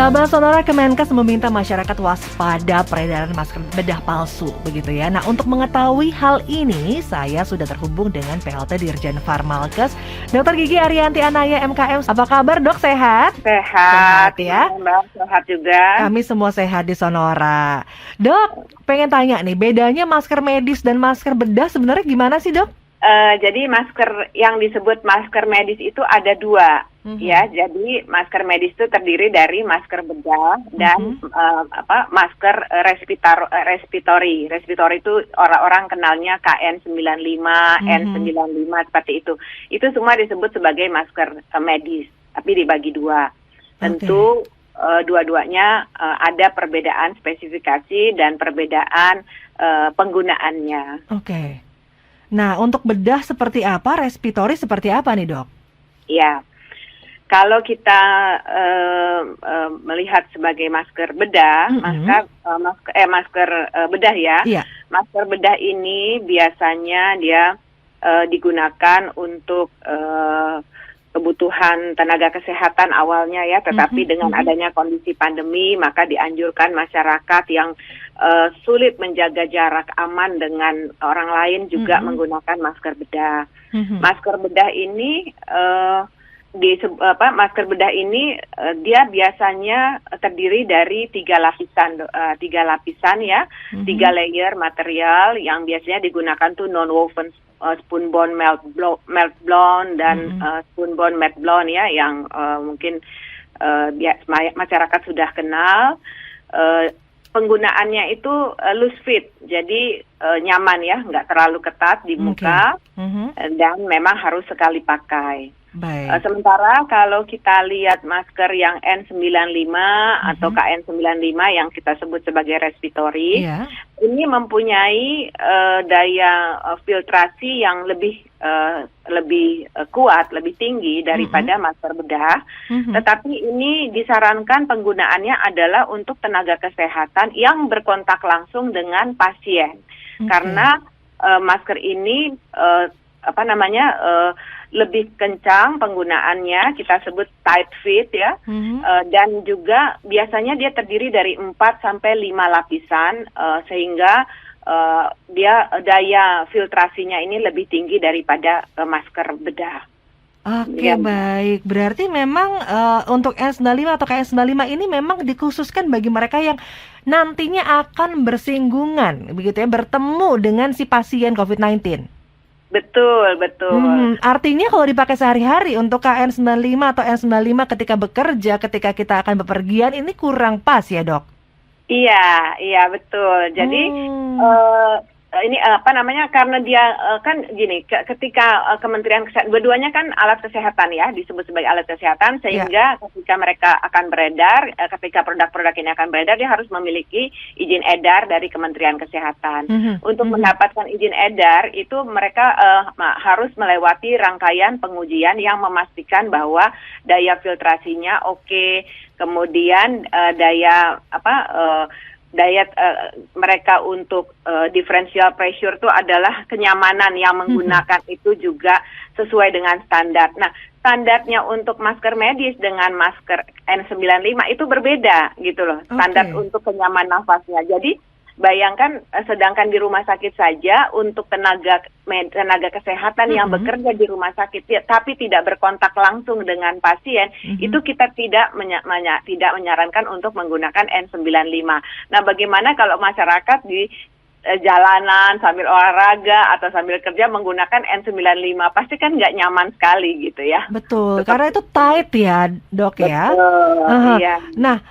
Sahabat Sonora, Kemenkes meminta masyarakat waspada peredaran masker bedah palsu, begitu ya. Nah, untuk mengetahui hal ini, saya sudah terhubung dengan PLT Dirjen Farmalkes, Dr. Gigi Arianti Anaya MKM. Apa kabar, Dok? Sehat? Sehat ya. Mbak, sehat juga. Kami semua sehat di Sonora. Dok, pengen tanya nih, bedanya masker medis dan masker bedah sebenarnya gimana sih, Dok? Jadi masker yang disebut masker medis itu ada dua, ya. Jadi masker medis itu terdiri dari masker bedah dan masker respiratory. Respiratory itu orang-orang kenalnya KN95, N95 seperti itu. Itu semua disebut sebagai masker medis, tapi dibagi dua. Tentu dua-duanya ada perbedaan spesifikasi dan perbedaan penggunaannya. Oke. Nah, untuk bedah seperti apa, respiratory seperti apa nih, Dok? Ya, kalau kita melihat sebagai masker bedah, masker bedah ya. Yeah. Masker bedah ini biasanya dia digunakan untuk kebutuhan tenaga kesehatan awalnya ya, tetapi dengan adanya kondisi pandemi maka dianjurkan masyarakat yang sulit menjaga jarak aman dengan orang lain juga menggunakan masker bedah. Masker bedah ini masker bedah ini dia biasanya terdiri dari tiga lapisan ya, 3 layer material yang biasanya digunakan tuh non-woven spunbond melt blown dan spunbond matte blown ya, yang mungkin masyarakat sudah kenal. Penggunaannya itu loose fit, jadi nyaman ya, nggak terlalu ketat di muka, dan memang harus sekali pakai. Sementara kalau kita lihat masker yang N95 atau KN95 yang kita sebut sebagai respiratory, ini mempunyai daya filtrasi yang lebih kuat, lebih tinggi daripada masker bedah. Tetapi ini disarankan penggunaannya adalah untuk tenaga kesehatan yang berkontak langsung dengan pasien, karena masker ini lebih kencang penggunaannya, kita sebut tight fit ya, dan juga biasanya dia terdiri dari 4 sampai 5 lapisan, sehingga dia daya filtrasinya ini lebih tinggi daripada masker bedah. Oke, baik. Berarti memang untuk N95 atau KN95 ini memang dikhususkan bagi mereka yang nantinya akan bersinggungan, begitu ya, bertemu dengan si pasien COVID-19. Betul. Artinya kalau dipakai sehari-hari untuk KN95 atau N95 ketika bekerja, ketika kita akan bepergian, ini kurang pas ya, Dok? Iya, betul. Jadi ini karena dia kan gini, ketika Kementerian Kesehatan, dua-duanya kan alat kesehatan ya, disebut sebagai alat kesehatan, sehingga ketika mereka akan beredar, ketika produk-produk ini akan beredar, dia harus memiliki izin edar dari Kementerian Kesehatan. Untuk mendapatkan izin edar itu mereka harus melewati rangkaian pengujian yang memastikan bahwa daya filtrasinya oke, kemudian daya mereka untuk differential pressure itu adalah kenyamanan yang menggunakan itu juga sesuai dengan standar. Nah, standarnya untuk masker medis dengan masker N95 itu berbeda gitu loh, standar untuk kenyamanan nafasnya. Jadi bayangkan, sedangkan di rumah sakit saja untuk tenaga kesehatan yang bekerja di rumah sakit tapi tidak berkontak langsung dengan pasien, itu kita tidak menyarankan untuk menggunakan N95. Nah, bagaimana kalau masyarakat di jalanan sambil olahraga atau sambil kerja menggunakan N95, pasti kan nggak nyaman sekali gitu ya. Betul, karena itu tight ya, Dok. Ya. Iya. Nah,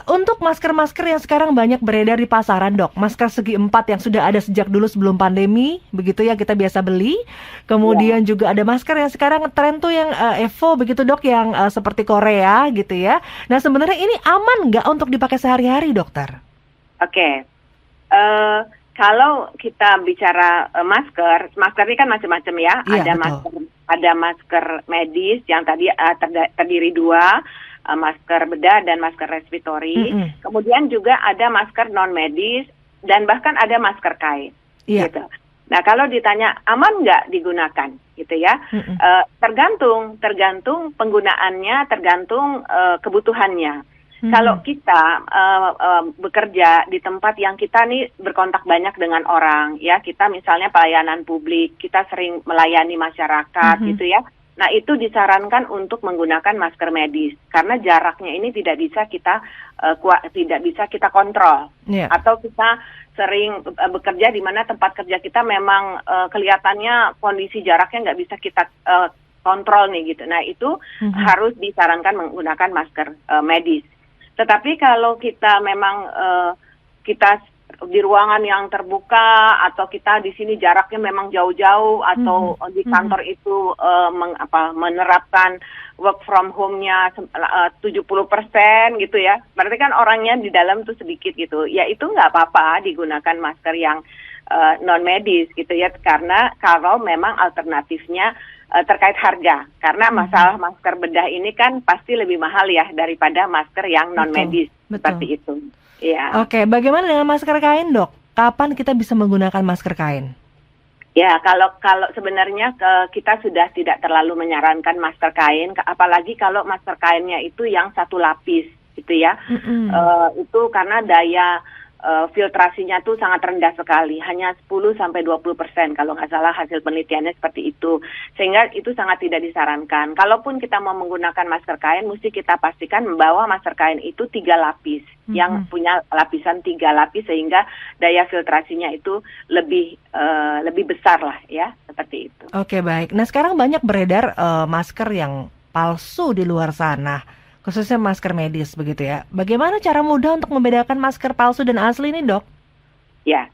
untuk masker-masker yang sekarang banyak beredar di pasaran, Dok, masker segi 4 yang sudah ada sejak dulu sebelum pandemi, begitu ya, kita biasa beli. Kemudian juga ada masker yang sekarang tren tuh yang Evo, begitu, Dok, yang seperti Korea gitu ya. Nah, sebenarnya ini aman nggak untuk dipakai sehari-hari, Dokter? Oke. Kalau kita bicara masker ini kan macam-macam ya. Iya, ada masker medis yang tadi terdiri 2, masker bedah dan masker respiratory. Kemudian juga ada masker non medis dan bahkan ada masker kain. Gitu. Nah, kalau ditanya aman nggak digunakan, gitu ya, tergantung penggunaannya, tergantung kebutuhannya. Kalau kita bekerja di tempat yang kita nih berkontak banyak dengan orang, ya kita misalnya pelayanan publik, kita sering melayani masyarakat gitu ya. Nah itu disarankan untuk menggunakan masker medis karena jaraknya ini tidak bisa kita kontrol, atau kita sering bekerja di mana tempat kerja kita memang kelihatannya kondisi jaraknya nggak bisa kita kontrol nih gitu. Nah itu harus disarankan menggunakan masker medis. Tetapi kalau kita memang kita di ruangan yang terbuka atau kita di sini jaraknya memang jauh-jauh atau di kantor itu menerapkan work from home-nya 70% gitu ya. Berarti kan orangnya di dalam tuh sedikit gitu. Ya itu nggak apa-apa digunakan masker yang non medis gitu ya, karena kalau memang alternatifnya terkait harga, karena masalah masker bedah ini kan pasti lebih mahal ya daripada masker yang non medis seperti itu. Ya. Oke, bagaimana dengan masker kain, Dok? Kapan kita bisa menggunakan masker kain? Ya, kalau sebenarnya kita sudah tidak terlalu menyarankan masker kain, apalagi kalau masker kainnya itu yang satu lapis, gitu ya. Itu karena daya filtrasinya tuh sangat rendah sekali, hanya 10-20% kalau nggak salah hasil penelitiannya seperti itu, sehingga itu sangat tidak disarankan. Kalaupun kita mau menggunakan masker kain, mesti kita pastikan membawa masker kain itu 3 lapis, yang punya lapisan 3 lapis sehingga daya filtrasinya itu lebih besar lah ya, seperti itu. Oke, baik. Nah sekarang banyak beredar masker yang palsu di luar sana, khususnya masker medis begitu ya. Bagaimana cara mudah untuk membedakan masker palsu dan asli ini, Dok? Ya,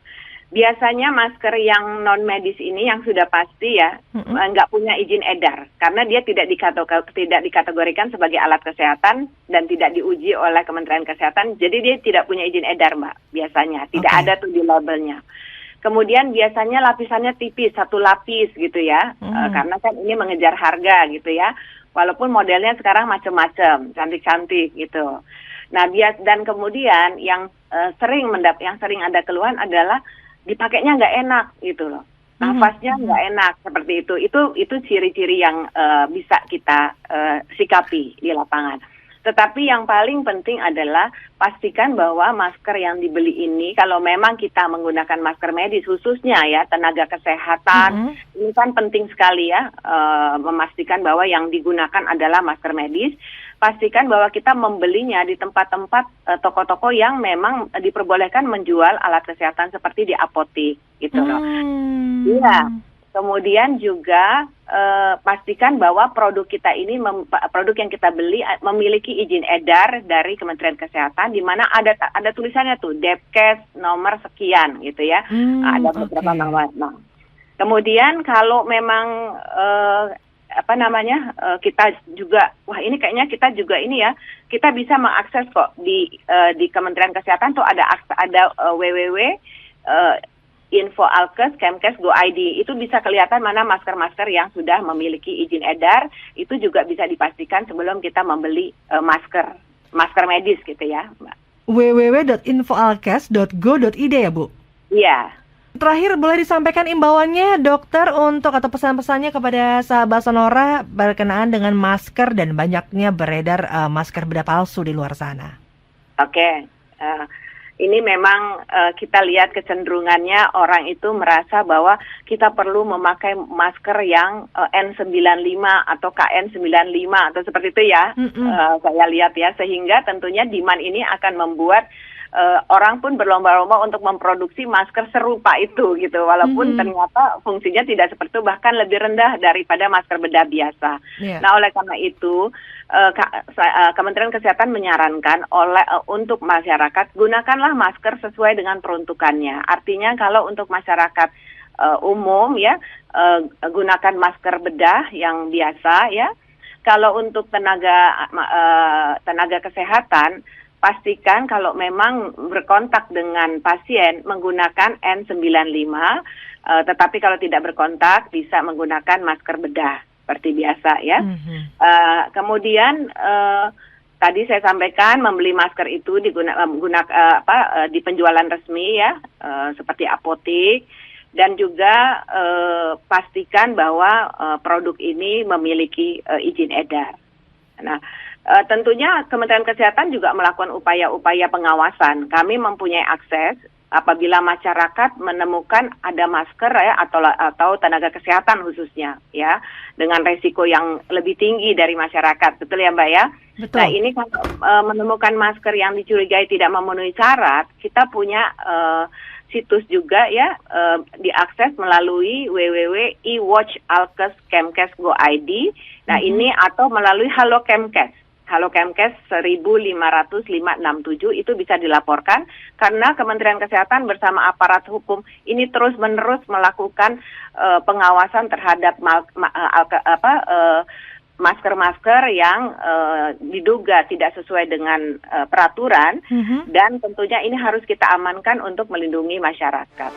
biasanya masker yang non medis ini yang sudah pasti ya nggak punya izin edar karena dia tidak dikategorikan sebagai alat kesehatan dan tidak diuji oleh Kementerian Kesehatan. Jadi dia tidak punya izin edar, Mbak. Biasanya tidak ada tuh di labelnya. Kemudian biasanya lapisannya tipis, 1 lapis gitu ya, karena kan ini mengejar harga gitu ya. Walaupun modelnya sekarang macam-macam, cantik-cantik gitu. Nah, dan kemudian yang sering ada keluhan adalah dipakainya nggak enak gitu loh. Nafasnya nggak enak seperti itu. Itu ciri-ciri yang bisa kita sikapi di lapangan. Tetapi yang paling penting adalah pastikan bahwa masker yang dibeli ini, kalau memang kita menggunakan masker medis khususnya ya, tenaga kesehatan, ini kan penting sekali ya, memastikan bahwa yang digunakan adalah masker medis. Pastikan bahwa kita membelinya di tempat-tempat toko-toko yang memang diperbolehkan menjual alat kesehatan seperti di apotek gitu loh. Iya. Kemudian juga pastikan bahwa produk kita ini, produk yang kita beli memiliki izin edar dari Kementerian Kesehatan, di mana ada tulisannya tuh Depkes nomor sekian gitu ya. Ada beberapa nomor. Nah, kemudian kalau memang kita juga, wah ini kayaknya kita juga ini ya, kita bisa mengakses kok di Kementerian Kesehatan tuh ada www info Alkes, Kemkes, Go.id, itu bisa kelihatan mana masker-masker yang sudah memiliki izin edar, itu juga bisa dipastikan sebelum kita membeli masker medis gitu ya, Mbak. www.infoalkes.go.id ya, Bu? Iya. Terakhir, boleh disampaikan imbauannya, dokter, atau pesan-pesannya kepada sahabat Sonora berkenaan dengan masker dan banyaknya beredar masker bedah palsu di luar sana? Oke. Ini memang kita lihat kecenderungannya orang itu merasa bahwa kita perlu memakai masker yang N95 atau KN95 atau seperti itu ya. Saya lihat ya, sehingga tentunya demand ini akan membuat orang pun berlomba-lomba untuk memproduksi masker serupa itu gitu, walaupun ternyata fungsinya tidak seperti itu, bahkan lebih rendah daripada masker bedah biasa. Nah, oleh karena itu Kementerian Kesehatan menyarankan untuk masyarakat, gunakanlah masker sesuai dengan peruntukannya. Artinya kalau untuk masyarakat umum ya, gunakan masker bedah yang biasa ya. Kalau untuk tenaga kesehatan, pastikan kalau memang berkontak dengan pasien menggunakan N95, tetapi kalau tidak berkontak bisa menggunakan masker bedah seperti biasa ya. Kemudian tadi saya sampaikan membeli masker itu di penjualan resmi ya, seperti apotek, dan juga pastikan bahwa produk ini memiliki izin edar. Nah, Tentunya Kementerian Kesehatan juga melakukan upaya-upaya pengawasan. Kami mempunyai akses apabila masyarakat menemukan ada masker ya atau tenaga kesehatan khususnya ya dengan resiko yang lebih tinggi dari masyarakat, betul ya Mbak ya? Betul. Nah ini kalau menemukan masker yang dicurigai tidak memenuhi syarat, kita punya situs juga ya diakses melalui www.ewatchalkes.kemkes.go.id. Nah ini atau melalui Halo Kemkes. Halo Kemkes 1500567 itu bisa dilaporkan karena Kementerian Kesehatan bersama aparat hukum ini terus-menerus melakukan pengawasan terhadap masker-masker yang diduga tidak sesuai dengan peraturan dan tentunya ini harus kita amankan untuk melindungi masyarakat.